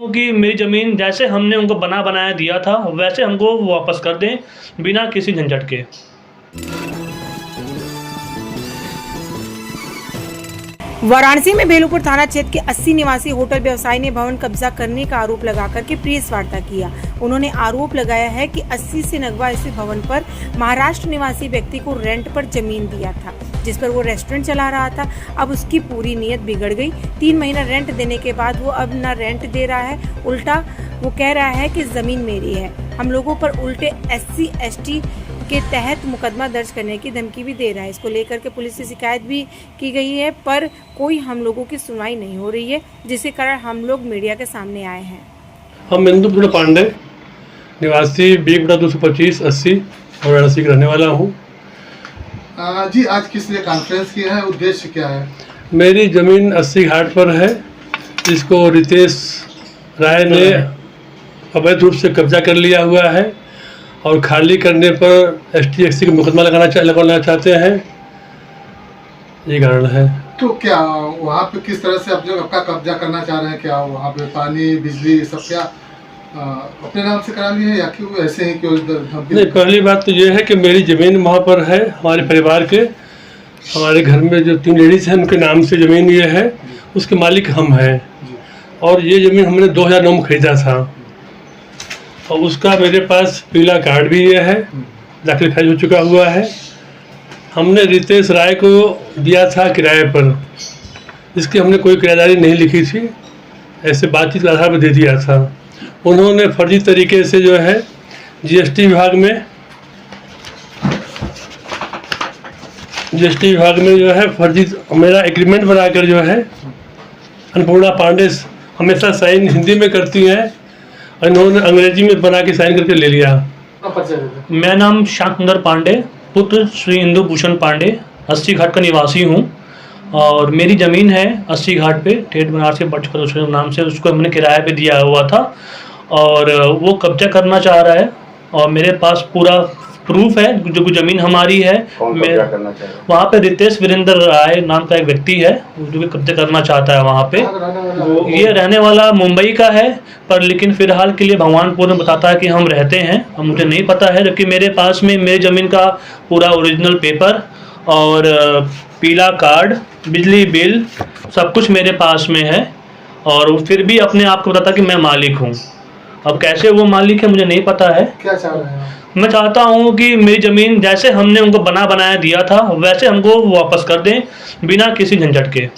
कि मेरी ज़मीन जैसे हमने उनको बनाया दिया था वैसे हमको वापस कर दें बिना किसी झंझट के। वाराणसी में बेलूपुर थाना क्षेत्र के 80 निवासी होटल व्यवसायी ने भवन कब्जा करने का आरोप लगाकर के प्रेस वार्ता किया। उन्होंने आरोप लगाया है कि 80 से नगवा स्थित भवन पर महाराष्ट्र निवासी व्यक्ति को रेंट पर जमीन दिया था, जिस पर वो रेस्टोरेंट चला रहा था। अब उसकी पूरी नीयत बिगड़ गई। 3 महीना रेंट देने के बाद वो अब न रेंट दे रहा है, उल्टा वो कह रहा है कि जमीन मेरी है। हम लोगों पर उल्टे SC/ST के तहत मुकदमा दर्ज करने की धमकी भी दे रहा है। इसको लेकर के पुलिस से शिकायत भी की गई है, पर कोई हम लोगों की सुनवाई नहीं हो रही है, जिसके कारण हम लोग मीडिया के सामने आए हैं। हम इंदु पांडे, निवासी B/225 80 और वाराणसी का रहने वाला हूँ। जी, आज किस लिए कॉन्फ्रेंस किया है, उद्देश्य क्या है? मेरी ज़मीन 80 घाट पर है, जिसको रितेश राय ने अवैध रूप से कब्जा कर लिया हुआ है और खाली करने पर ST/SC का मुकदमा लगाना चाहते हैं। ये कारण है। तो क्या वहाँ पे किस तरह से आपका कब्जा करना चाह रहे हैं? क्या वहाँ पे पानी बिजली सब क्या अपने नाम से करा लिए हैं या कि वो ऐसे ही क्यों? नहीं, पहली बात तो ये है कि मेरी ज़मीन वहाँ पर है, हमारे परिवार के, हमारे घर में जो 3 लेडीज़ हैं उनके नाम से ज़मीन ये है, उसके मालिक हम हैं। और ये ज़मीन हमने 2009 में खरीदा था और उसका मेरे पास पीला कार्ड भी ये है, दाखिल खारिज हो चुका हुआ है। हमने रितेश राय को दिया था किराए पर, जिसकी हमने कोई किराएदारी नहीं लिखी थी, ऐसे बातचीत के आधार पर दे दिया था। उन्होंने फर्जी तरीके से जो है GST विभाग में जो है फर्जी मेरा एग्रीमेंट बनाकर जो है अन्नपूर्णा पांडे हमेशा साइन हिंदी में करती हैं, इन्होंने अंग्रेजी में बना के साइन करके ले लिया। मेरा नाम श्याम सुंदर पांडे, पुत्र श्री इंदु भूषण पांडे, 80 घाट का निवासी हूँ और मेरी ज़मीन है 80 घाट पे, ठेठ बनारस के बट नाम से, उसको हमने किराए पे दिया हुआ था और वो कब्जा करना चाह रहा है। और मेरे पास पूरा प्रूफ है, जो ज़मीन हमारी है। वहाँ पे रितेश वीरेंद्र राय नाम का एक व्यक्ति है जो कि कब्जा करना चाहता है वहाँ पे। ये रहने वाला मुंबई का है, पर लेकिन फ़िलहाल के लिए भगवानपुर में बताता है कि हम रहते हैं, अब मुझे नहीं पता है। जबकि मेरे पास में मेरी ज़मीन का पूरा ओरिजिनल पेपर और पीला कार्ड, बिजली बिल, सब कुछ मेरे पास में है और फिर भी अपने आप को बताता कि मैं मालिक हूँ। अब कैसे वो मालिक है मुझे नहीं पता है। क्या चाह रहे हैं? मैं चाहता हूँ कि मेरी ज़मीन जैसे हमने उनको बनाया दिया था वैसे हमको वापस कर दें बिना किसी झंझट के।